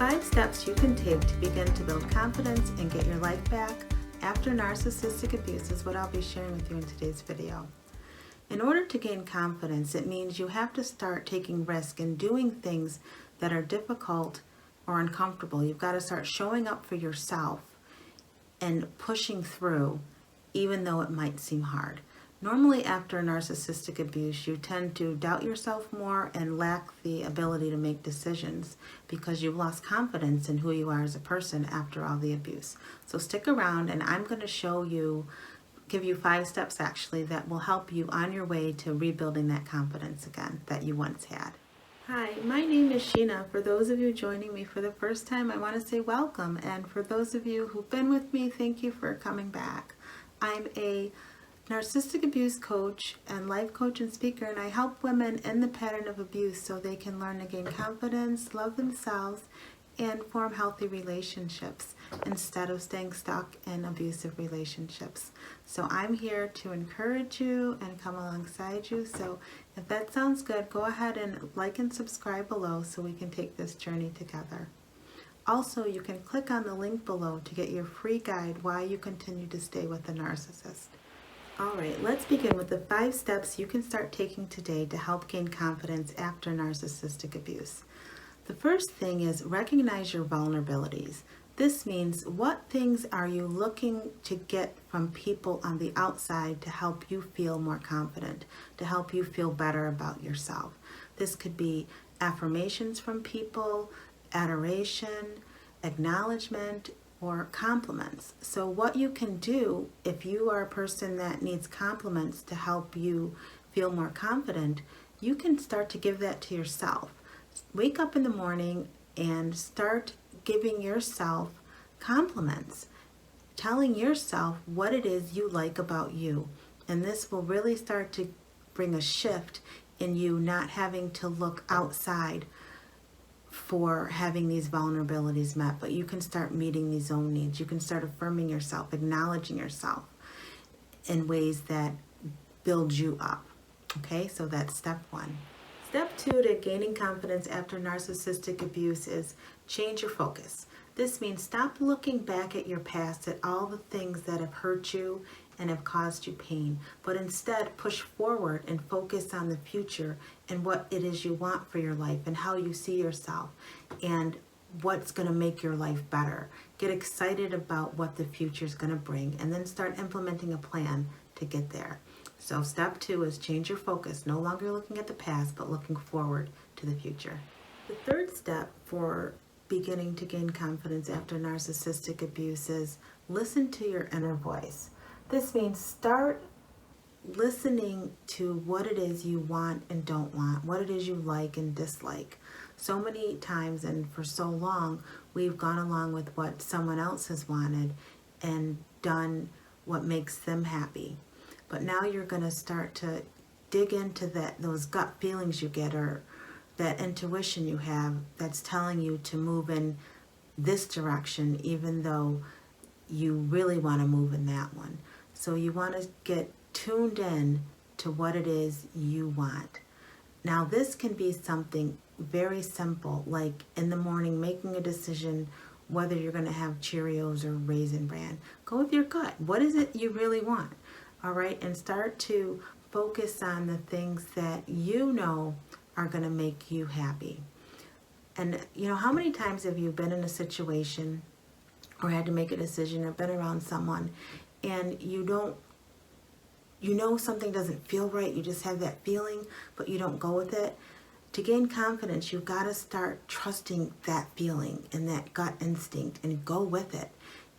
5 steps you can take to begin to build confidence and get your life back after narcissistic abuse is what I'll be sharing with you in today's video. In order to gain confidence, it means you have to start taking risk and doing things that are difficult or uncomfortable. You've got to start showing up for yourself and pushing through, even though it might seem hard. Normally, after narcissistic abuse, you tend to doubt yourself more and lack the ability to make decisions because you've lost confidence in who you are as a person after all the abuse. So stick around, and I'm going to give you 5 steps actually that will help you on your way to rebuilding that confidence again that you once had. Hi, my name is Shena. For those of you joining me for the first time, I want to say welcome. And for those of you who've been with me, thank you for coming back. I'm a narcissistic abuse coach and life coach and speaker, and I help women in the pattern of abuse so they can learn to gain confidence, love themselves, and form healthy relationships instead of staying stuck in abusive relationships. So I'm here to encourage you and come alongside you. So if that sounds good, go ahead and like and subscribe below so we can take this journey together. Also, you can click on the link below to get your free guide, Why You Continue to Stay with a Narcissist. Alright, let's begin with the 5 steps you can start taking today to help gain confidence after narcissistic abuse. The first thing is recognize your vulnerabilities. This means what things are you looking to get from people on the outside to help you feel more confident, to help you feel better about yourself. This could be affirmations from people, adoration, acknowledgement, or compliments. So what you can do if you are a person that needs compliments to help you feel more confident, you can start to give that to yourself. Wake up in the morning and start giving yourself compliments, telling yourself what it is you like about you. And this will really start to bring a shift in you not having to look outside for having these vulnerabilities met, but you can start meeting these own needs. You can start affirming yourself, acknowledging yourself in ways that build you up. Okay, so that's step 1. Step 2 to gaining confidence after narcissistic abuse is change your focus. This means stop looking back at your past, at all the things that have hurt you and have caused you pain, but instead push forward and focus on the future and what it is you want for your life and how you see yourself and what's going to make your life better. Get excited about what the future is going to bring and then start implementing a plan to get there. So step 2 is change your focus, no longer looking at the past, but looking forward to the future. The third step for beginning to gain confidence after narcissistic abuse is listen to your inner voice. This means start listening to what it is you want and don't want, what it is you like and dislike. So many times and for so long, we've gone along with what someone else has wanted and done what makes them happy. But now you're going to start to dig into those gut feelings you get or that intuition you have that's telling you to move in this direction even though you really want to move in that one. So you want to get tuned in to what it is you want. Now this can be something very simple, like in the morning making a decision whether you're going to have Cheerios or Raisin Bran. Go with your gut. What is it you really want? All right, and start to focus on the things that you know are going to make you happy. And you know, how many times have you been in a situation or had to make a decision or been around someone and you know something doesn't feel right, you just have that feeling, but you don't go with it? To gain confidence, you've got to start trusting that feeling and that gut instinct and go with it.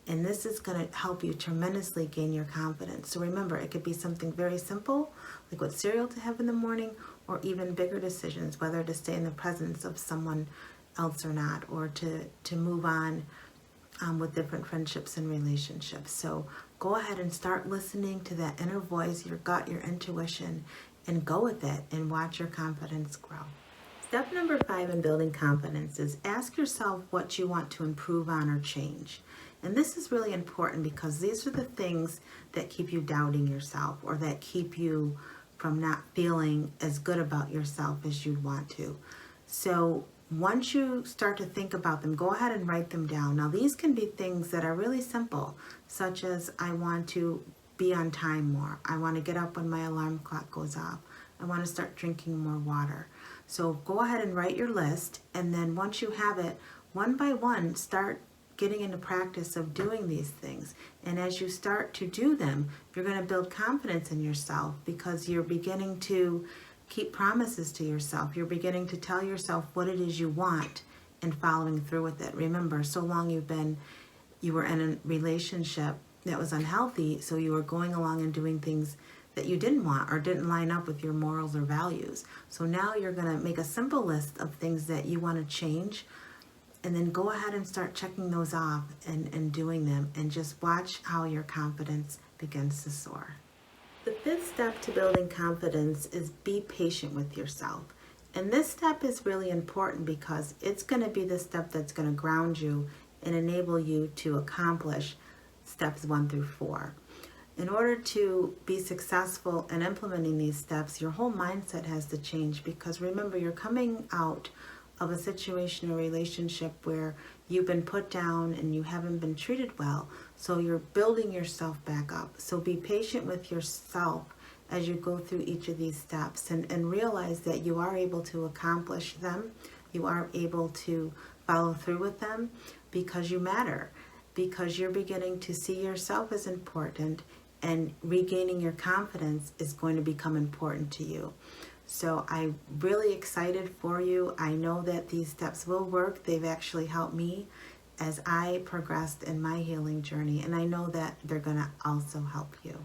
And this is going to help you tremendously gain your confidence. So remember, it could be something very simple, like what cereal to have in the morning, or even bigger decisions, whether to stay in the presence of someone else or not, or to move on with different friendships and relationships. So go ahead and start listening to that inner voice, your gut, your intuition, and go with it and watch your confidence grow. Step number 5 in building confidence is ask yourself what you want to improve on or change. And this is really important because these are the things that keep you doubting yourself or that keep you from not feeling as good about yourself as you'd want to. So once you start to think about them, go ahead and write them down. Now, these can be things that are really simple, such as I want to be on time more. I want to get up when my alarm clock goes off. I want to start drinking more water. So go ahead and write your list, and then once you have it, one by one, start getting into practice of doing these things. And as you start to do them, you're going to build confidence in yourself because you're beginning to keep promises to yourself. You're beginning to tell yourself what it is you want and following through with it. Remember, so long you were in a relationship that was unhealthy, so you were going along and doing things that you didn't want or didn't line up with your morals or values. So now you're going to make a simple list of things that you want to change, and then go ahead and start checking those off and doing them, and just watch how your confidence begins to soar. The fifth step to building confidence is be patient with yourself. And this step is really important because it's going to be the step that's going to ground you and enable you to accomplish steps 1 through 4. In order to be successful in implementing these steps, your whole mindset has to change, because remember, you're coming out of a situation or relationship where you've been put down and you haven't been treated well. So you're building yourself back up. So be patient with yourself as you go through each of these steps, and realize that you are able to accomplish them. You are able to follow through with them because you matter, because you're beginning to see yourself as important, and regaining your confidence is going to become important to you. So I'm really excited for you. I know that these steps will work. They've actually helped me as I progressed in my healing journey, and I know that they're going to also help you.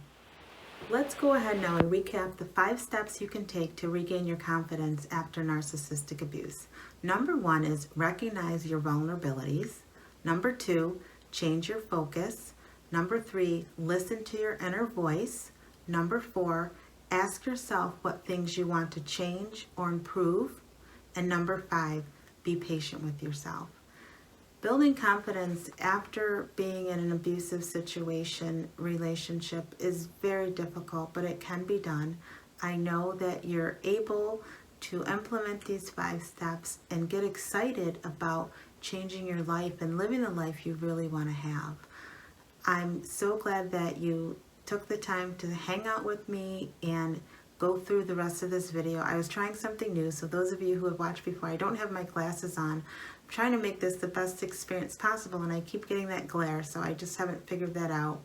Let's go ahead now and recap the 5 steps you can take to regain your confidence after narcissistic abuse. Number 1 is recognize your vulnerabilities. Number 2, change your focus. Number 3, listen to your inner voice. Number 4, ask yourself what things you want to change or improve. And number 5, be patient with yourself. Building confidence after being in an abusive relationship is very difficult, but it can be done. I know that you're able to implement these 5 steps and get excited about changing your life and living the life you really want to have. I'm so glad that you took the time to hang out with me and go through the rest of this video. I was trying something new, so those of you who have watched before, I don't have my glasses on. I'm trying to make this the best experience possible, and I keep getting that glare, so I just haven't figured that out.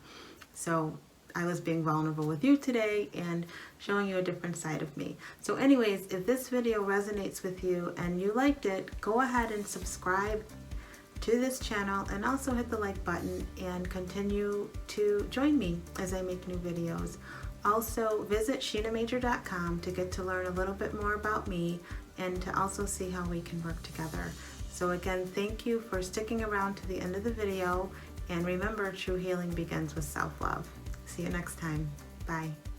So I was being vulnerable with you today and showing you a different side of me. So anyways, if this video resonates with you and you liked it, go ahead and subscribe to this channel, and also hit the like button and continue to join me as I make new videos. Also visit shenamajor.com to get to learn a little bit more about me and to also see how we can work together. So again, thank you for sticking around to the end of the video, and remember, true healing begins with self-love. See you next time. Bye.